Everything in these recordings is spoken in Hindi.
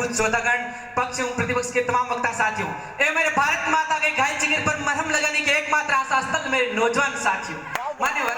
प्रबुद्ध श्रोतागण, पक्ष एवं प्रतिपक्ष के तमाम वक्ता साथियों, ए मेरे भारत माता के घायल जिगर पर मरहम लगाने के एकमात्र आशा स्थल मेरे नौजवान साथियों। मान्यवर,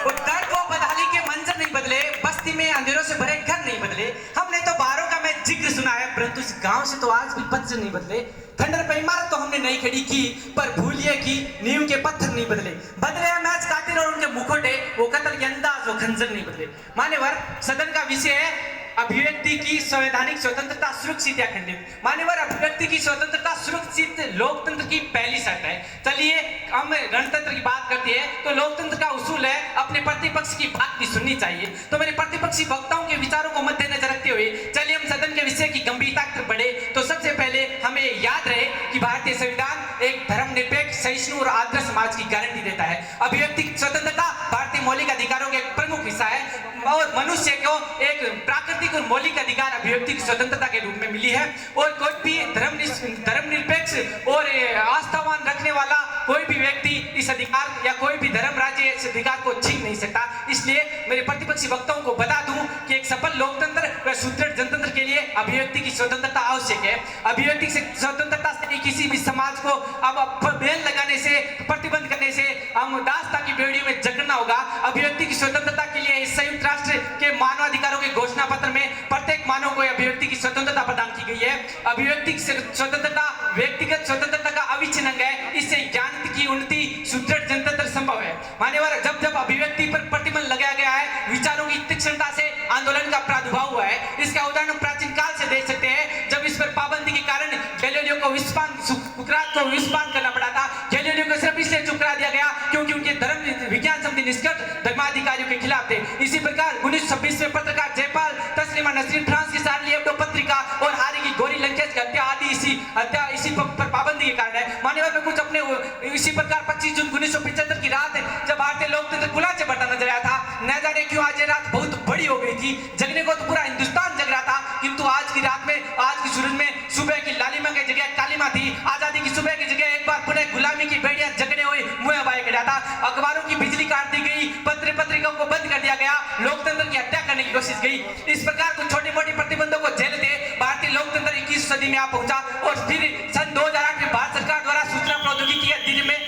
उत्तर को बदहाली के मंजर नहीं बदले, बस्ती में अंधेरों से भरे घर नहीं बदले। हमने तो बारों का मैं जिक्र सुना है, परंतु इस गांव से तो आज भी पत्थर नहीं बदले। खंडर पे इमारत तो हमने नई खड़ी की, पर भूलिए कि नींव के पत्थर नहीं बदले। बदले हैं मैच कातिल और उनके मुखोटे, वो कत्ल के अंदाज, वो खंजर नहीं बदले। मान्यवर, सदन का विषय है अभिव्यक्ति की संवैधानिक स्वतंत्रता सुरक्षित या खंडित। मान्यवर, अभिव्यक्ति की स्वतंत्रता सुरक्षित लोकतंत्र की पहली शर्त है। चलिए हम गणतंत्र की बात करते हैं तो लोकतंत्र का उसूल है अपने प्रतिपक्ष की बात भी सुननी चाहिए। तो मेरे प्रतिपक्षी वक्ताओं के विचारों को मद्देनजर रखते हुए चलिए हम सदन के विषय की गंभीरता की बढ़े। तो सबसे पहले हमें याद रहे कि भारतीय संविधान एक धर्मनिरपेक्ष, सहिष्णु और आदर्श समाज की गारंटी देता है। अभिव्यक्ति की स्वतंत्रता भारतीय मौलिक अधिकारों का एक प्रमुख हिस्सा है और मनुष्य को एक प्राकृतिक और मौलिक अधिकार अभिव्यक्ति की स्वतंत्रता के रूप में मिली है। और कोई भी धर्मनिरपेक्ष और आस्थावान रखने वाला कोई भी व्यक्ति इस अधिकार या कोई भी धर्म राज्य इस अधिकार को छीन नहीं सकता। इसलिए मेरे प्रतिपक्षी वक्ताओं को बता दूं कि एक सफल लोकतंत्र व सुदृढ़ जनतंत्र के लिए अभिव्यक्ति की स्वतंत्रता आवश्यक है। अभिव्यक्ति से स्वतंत्रता से किसी भी समाज को अब बेल लगाने से, प्रतिबंध करने से हम दास्ता की बेड़ियों में जकड़ना होगा। अभिव्यक्ति की स्वतंत्रता के लिए संयुक्त राष्ट्र के मानवाधिकारों के घोषणा पत्र में प्रत्येक मानव को अभिव्यक्ति की स्वतंत्रता प्रदान की गई है। अभिव्यक्ति की स्वतंत्रता व्यक्तिगत स्वतंत्रता का अविच्छिन्न अंग है। इससे ज्ञान की उन्नति, सुदृढ़ जनतंत्र संभव है। मान्यवर, जब जब अभिव्यक्ति पर प्रतिबंध लगाया गया है, विचारों की तीक्ष्णता से आंदोलन का प्रादुर्भाव हुआ है। इसका उदाहरण प्राचीन काल से देख सकते हैं, जब इस पर पाबंदी के कारण गैलीलियो को सुकरात को विस्पान करना पड़ा था। गैलीलियो को सिर्फ इसलिए चुकरा दिया गया क्योंकि उनके धर्म विज्ञान संबंधी निष्कर्ष धर्माधिकारियों के खिलाफ थे। इसी प्रकार 1926 में पत्रकार जयपाल तस्लीमा नसरीन, फ्रांस की शार्ली एब्डो पत्रिका और हारी की गोरी लंकेश की हत्या आदि इसी पर पाबंदी के कारण है। मान्यवर, में कुछ अपने इसी प्रकार 25 जून 1975 की रात जब भारतीय लोकतंत्र गुलाम से बढ़ता नजर आया था। न जाने क्यों आज ये रात बहुत बड़ी हो गई थी। जगने को तो पूरा हिंदुस्तान जग रहा था, किंतु आज की रात में, आज की सूरज में सुबह की लालिमा की जगह कालिमा थी। आजादी की सुबह की जगह एक बार पुनः गुलामी की बेड़ियां जगने हुए मुंह बाया गया था। अखबारों की बिजली काट दी गई, पत्रिकाओं को बंद कर दिया गया, लोकतंत्र की हत्या करने की कोशिश की। इस प्रकार कुछ छोटे मोटे प्रतिबंधों को झेलते भारतीय लोकतंत्र 21वीं सदी में आ पहुंचा। और फिर सन 2008 में भारत सरकार द्वारा सूचना प्रौद्योगिकी अधिनियम में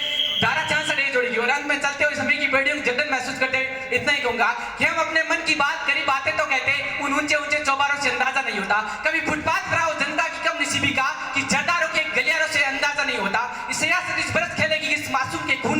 धारा 66 जोड़ी गई। और अंत में चलते हुए सभी की बेड़ियों को जगन महसूस करते इतना ही कहूंगा कि हम अपने मन की बात करी बातें तो कहते, उन ऊंचे ऊंचे